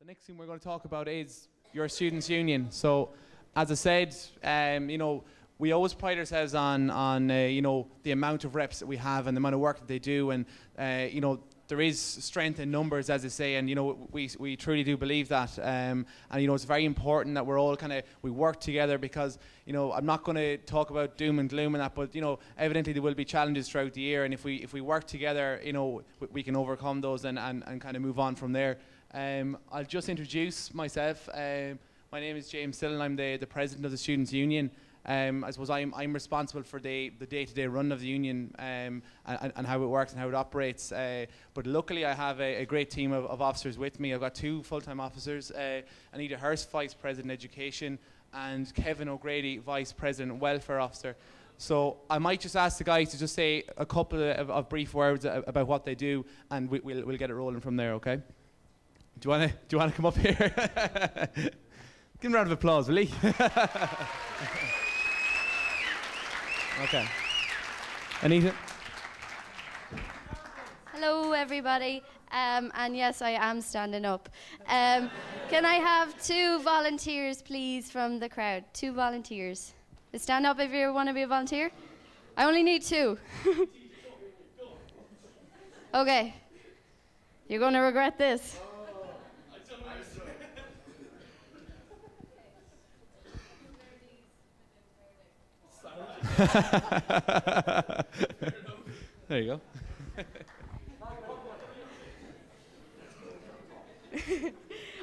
next thing we're going to talk about is your students' union. So, as I said, we always pride ourselves on the amount of reps that we have and the amount of work that they do, and there is strength in numbers, as I say, and we truly do believe that, and it's very important that we're all we work together, because I'm not going to talk about doom and gloom and that, but evidently there will be challenges throughout the year, and if we work together, we can overcome those and kind of move on from there. I'll just introduce myself. My name is James Dillon. I'm the president of the Students' Union. I suppose I'm responsible for the day-to-day run of the union, and how it works and how it operates. But luckily I have a great team of officers with me. I've got 2 full-time officers, Anita Hurst, Vice President Education, and Kevin O'Grady, Vice President Welfare Officer. So I might just ask the guys to just say a couple of brief words about what they do, and we'll get it rolling from there, okay? Do you want to come up here? Give him a round of applause, will he? Okay. Anita? Hello, everybody. And yes, I am standing up. Can I have 2 volunteers, please, from the crowd? 2 volunteers. Stand up if you want to be a volunteer. I only need 2. Okay. You're going to regret this. There you go.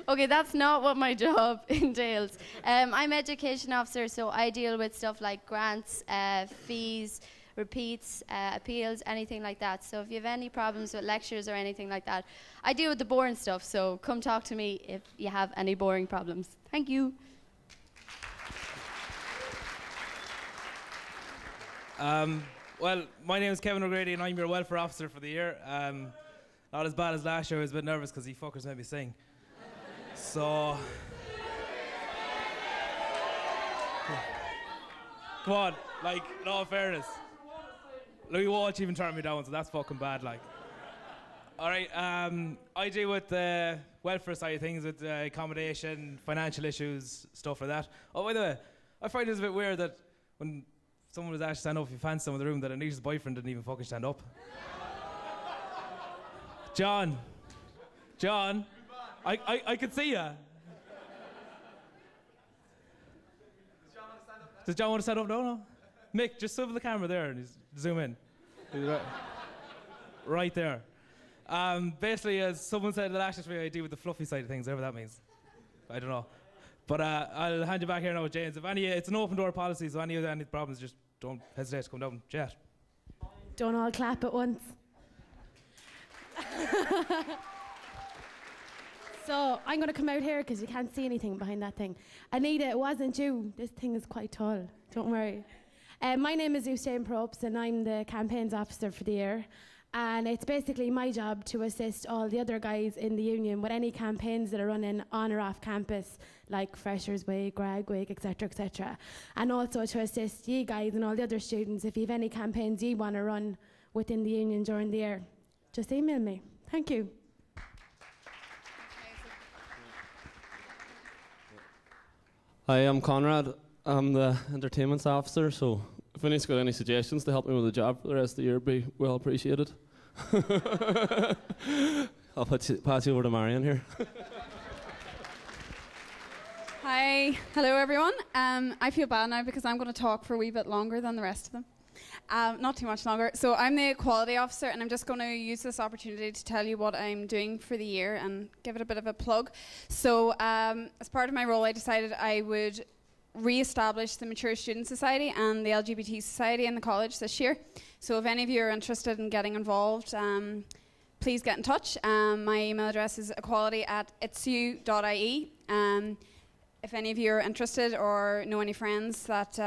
Okay, that's not what my job entails. I'm education officer, so I deal with stuff like grants, fees, repeats, appeals, anything like that. So if you have any problems with lectures or anything like that, I deal with the boring stuff, so come talk to me if you have any boring problems. Thank you. Well, my name is Kevin O'Grady and I'm your welfare officer for the year. Not as bad as last year. I was a bit nervous because you fuckers made me sing. So... Come on, in all fairness. Louis Walsh even turned me down, so that's fucking bad, Alright, I deal with the welfare side of things, with accommodation, financial issues, stuff like that. Oh, by the way, I find it a bit weird that when someone was asked to stand up if you fancy someone in the room, that Anita's boyfriend didn't even fucking stand up. John, I could see ya. Does John want to stand up? No. Mick, just swivel the camera there and zoom in. Right there. Basically, as someone said last year, I deal with the fluffy side of things, whatever that means. I don't know. But I'll hand you back here now with James. It's an open door policy, so any problems, just don't hesitate to come down and chat. Don't all clap at once. So I'm going to come out here because you can't see anything behind that thing. Anita, it wasn't you. This thing is quite tall. Don't worry. My name is Usain Probst and I'm the campaigns officer for the year. And it's basically my job to assist all the other guys in the union with any campaigns that are running on or off campus, like Freshers' Week, Greg Week, etc., etc. And also to assist you guys and all the other students if you have any campaigns you want to run within the union during the year. Just email me. Thank you. Hi, I'm Conrad. I'm the entertainment officer, so if anyone's got any suggestions to help me with the job for the rest of the year, be well appreciated. I'll pass you over to Marion here. Hi, hello everyone. I feel bad now because I'm going to talk for a wee bit longer than the rest of them. Not too much longer. So I'm the equality officer and I'm just going to use this opportunity to tell you what I'm doing for the year and give it a bit of a plug. So as part of my role I decided I would re-establish the Mature Student Society and the LGBT Society in the college this year. So if any of you are interested in getting involved, please get in touch. My email address is equality@itsu.ie. If any of you are interested or know any friends that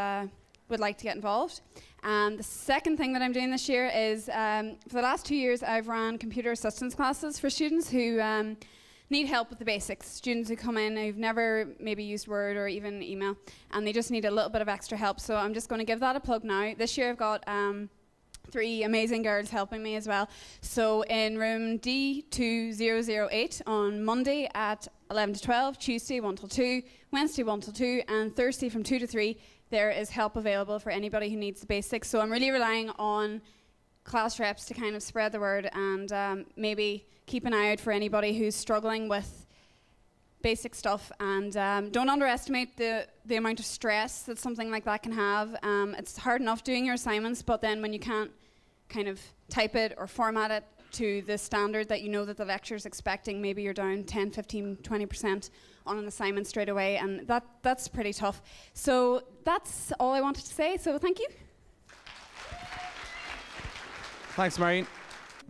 would like to get involved. The second thing that I'm doing this year is, for the last 2 years, I've run computer assistance classes for students who need help with the basics. Students who come in who've never maybe used Word or even email, and they just need a little bit of extra help. So I'm just going to give that a plug now. This year I've got 3 amazing girls helping me as well. So in room D2008 on Monday at 11 to 12, Tuesday 1 till 2, Wednesday 1 till 2, and Thursday from 2 to 3, there is help available for anybody who needs the basics. So I'm really relying on class reps to kind of spread the word and maybe keep an eye out for anybody who's struggling with basic stuff, and don't underestimate the amount of stress that something like that can have. It's hard enough doing your assignments, but then when you can't kind of type it or format it to the standard that you know that the lecture's expecting, maybe you're down 10, 15, 20% on an assignment straight away, and that's pretty tough. So that's all I wanted to say, so thank you. Thanks, Marion.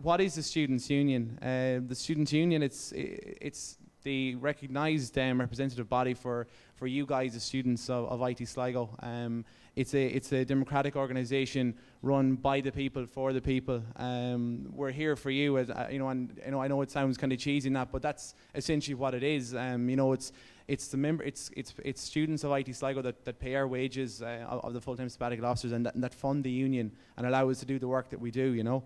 What is the Students' Union? The Students' Union, it's the recognised representative body for you guys, the students of IT Sligo. It's a democratic organisation run by the people for the people. We're here for you, as you know, and you know, I know it sounds kind of cheesy in that, but that's essentially what it is. You know, it's students of IT Sligo that pay our wages of the full-time sabbatical officers, and that fund the union and allow us to do the work that we do. You know.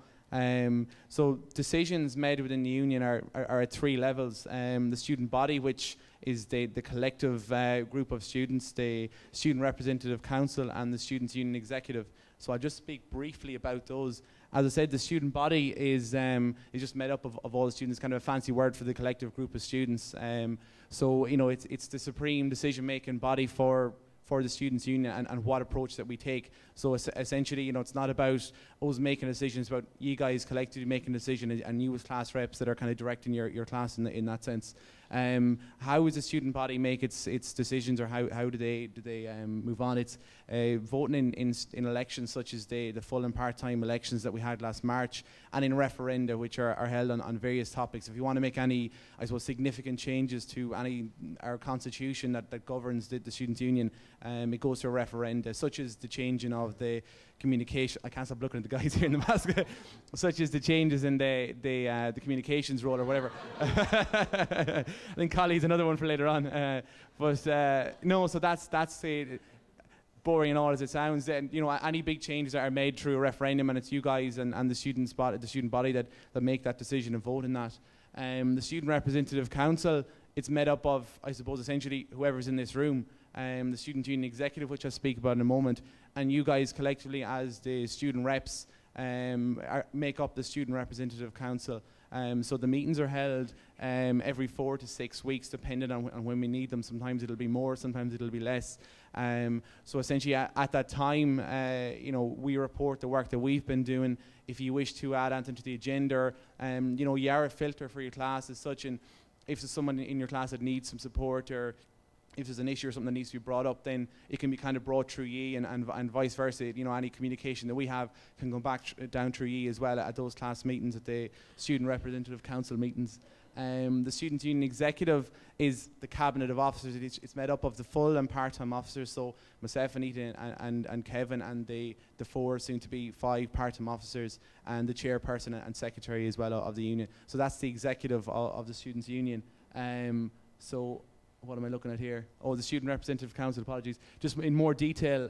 So decisions made within the union are at 3 levels. The student body, which is the collective group of students, the student representative council, and the students' union executive. So I'll just speak briefly about those. As I said, the student body is just made up of all the students, kind of a fancy word for the collective group of students. So you know, it's the supreme decision-making body for the students' union and what approach that we take. So essentially, you know, it's not about us making decisions, about you guys collectively making a decision, and you as class reps that are kind of directing your class in that sense. How does the student body make its decisions, or how do they move on? It's voting in elections such as the full and part-time elections that we had last March, and in referenda which are held on various topics. If you want to make any, I suppose, significant changes to our constitution that governs the students' union, it goes to a referenda, such as the changing of the communication. I can't stop looking at the guys here in the basket. Such as the changes in the communications role or whatever. I think Collie's another one for later on. No, so that's boring and all as it sounds. Then, you know, any big changes that are made through a referendum, and it's you guys and the student body that make that decision and vote in that. The student representative council, it's made up of, I suppose, essentially whoever's in this room. The student union executive, which I'll speak about in a moment, and you guys collectively as the student reps make up the student representative council. So the meetings are held every 4 to 6 weeks, depending on when we need them. Sometimes it'll be more, sometimes it'll be less. So essentially at that time, you know, we report the work that we've been doing. If you wish to add anything to the agenda, you know, you are a filter for your class as such, and if there's someone in your class that needs some support, or if there's an issue or something that needs to be brought up, then it can be kind of brought through ye, and vice versa. You know, any communication that we have can go back down through ye as well at those class meetings, at the student representative council meetings. The student union executive is the cabinet of officers. It's made up of the full and part-time officers, so myself, Anita and Kevin, and the 4 soon to be 5 part-time officers, and the chairperson and secretary as well of the union. So that's the executive of the students' union. So what am I looking at here? Oh, the Student Representative Council, apologies. Just in more detail,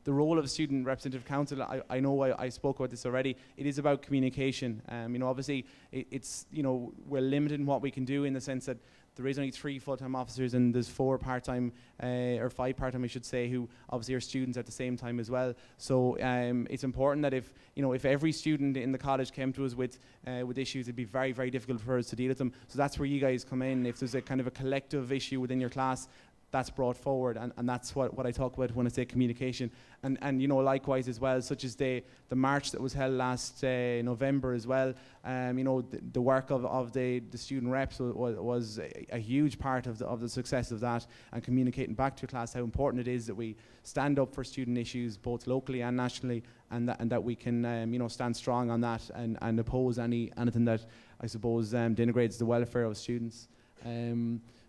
the role of Student Representative Council, I know I spoke about this already. It is about communication. You know, obviously, it's, you know, we're limited in what we can do, in the sense that there is only 3 full-time officers, and there's 4 part-time, or 5 part-time, I should say, who obviously are students at the same time as well. So it's important that if every student in the college came to us with issues, it'd be very, very difficult for us to deal with them. So that's where you guys come in. If there's a kind of a collective issue within your class, that's brought forward, and that's what I talk about when I say communication. And you know, likewise as well, such as the march that was held last November as well. You know, the work of the student reps was a huge part of the success of that, and communicating back to your class how important it is that we stand up for student issues both locally and nationally, and that we can you know, stand strong on that, and oppose anything that, I suppose, denigrates the welfare of students.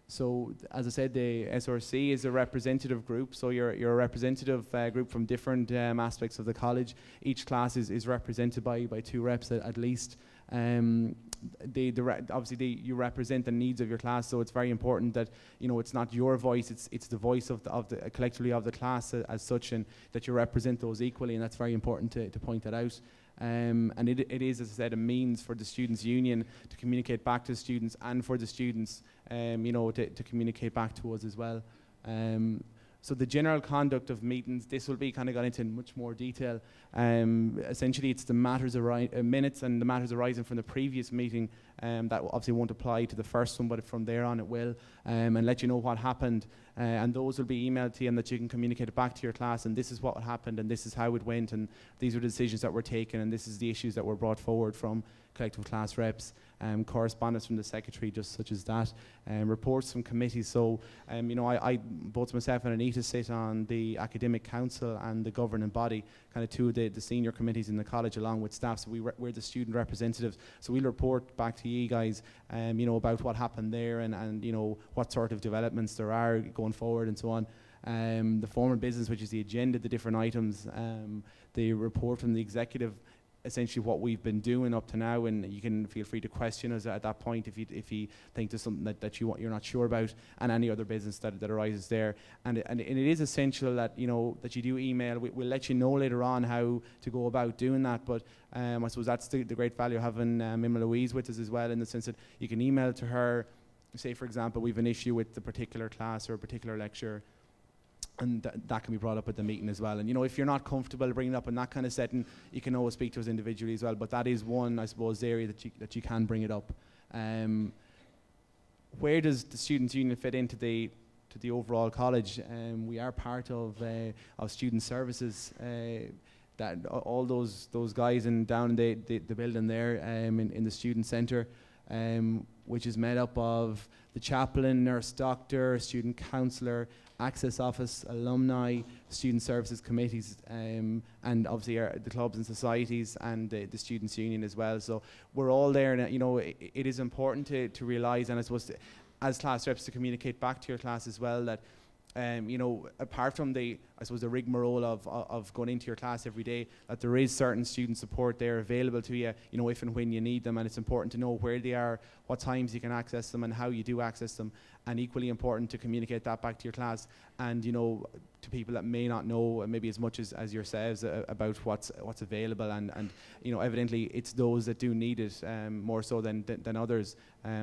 So, as I said, the SRC is a representative group, so you're a representative group from different aspects of the college. Each class is represented by 2 reps at least. Obviously, you represent the needs of your class, so it's very important that, you know, it's not your voice, it's the voice of the collectively of the class as such, and that you represent those equally, and that's very important to point that out. And it is, as I said, a means for the Students' Union to communicate back to the students and for the students, to communicate back to us as well. So the general conduct of meetings, this will be kind of gone into in much more detail. Essentially, it's the minutes and the matters arising from the previous meeting that obviously won't apply to the first one, but from there on it will, and let you know what happened. And those will be emailed to you, and that you can communicate it back to your class, and this is what happened, and this is how it went, and these are the decisions that were taken, and this is the issues that were brought forward from collective class reps, correspondence from the secretary, just such as that, reports from committees. So, I both myself and Anita sit on the academic council and the governing body, kind of two of the senior committees in the college, along with staff. So we're the student representatives. So we'll report back to you guys, about what happened there and what sort of developments there are going forward and so on. The formal business, which is the agenda, the different items, the report from the executive, essentially what we've been doing up to now, and you can feel free to question us at that point if you think there's something that you're not sure about, and any other business that arises there. And it is essential that that you do email. We'll let you know later on how to go about doing that, but I suppose that's the great value of having Mima Louise with us as well, in the sense that you can email to her. Say, for example, we've an issue with the particular class or a particular lecture, and that can be brought up at the meeting as well. And if you're not comfortable bringing it up in that kind of setting, you can always speak to us individually as well. But that is one, I suppose, area that you can bring it up. Where does the Students' Union fit into the overall college? We are part of student services. That all those guys down in the building there, in the student centre, which is made up of the chaplain, nurse doctor, student counsellor, access office, alumni, student services committees, and obviously the clubs and societies, and the Students' Union as well. So we're all there, and it is important to realise, and I suppose as class reps, to communicate back to your class as well, that apart from the rigmarole of going into your class every day, that there is certain student support there available to you, if and when you need them, and it's important to know where they are, what times you can access them, and how you do access them, and equally important to communicate that back to your class, and to people that may not know maybe as much as yourselves about what's available, and evidently it's those that do need it more so than others.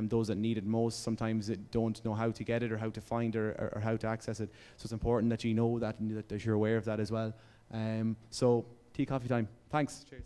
Those that need it most sometimes don't know how to get it, or how to find or how to access it. So it's important that you know that, and that you're aware of that as well. So tea, coffee time. Thanks. Cheers.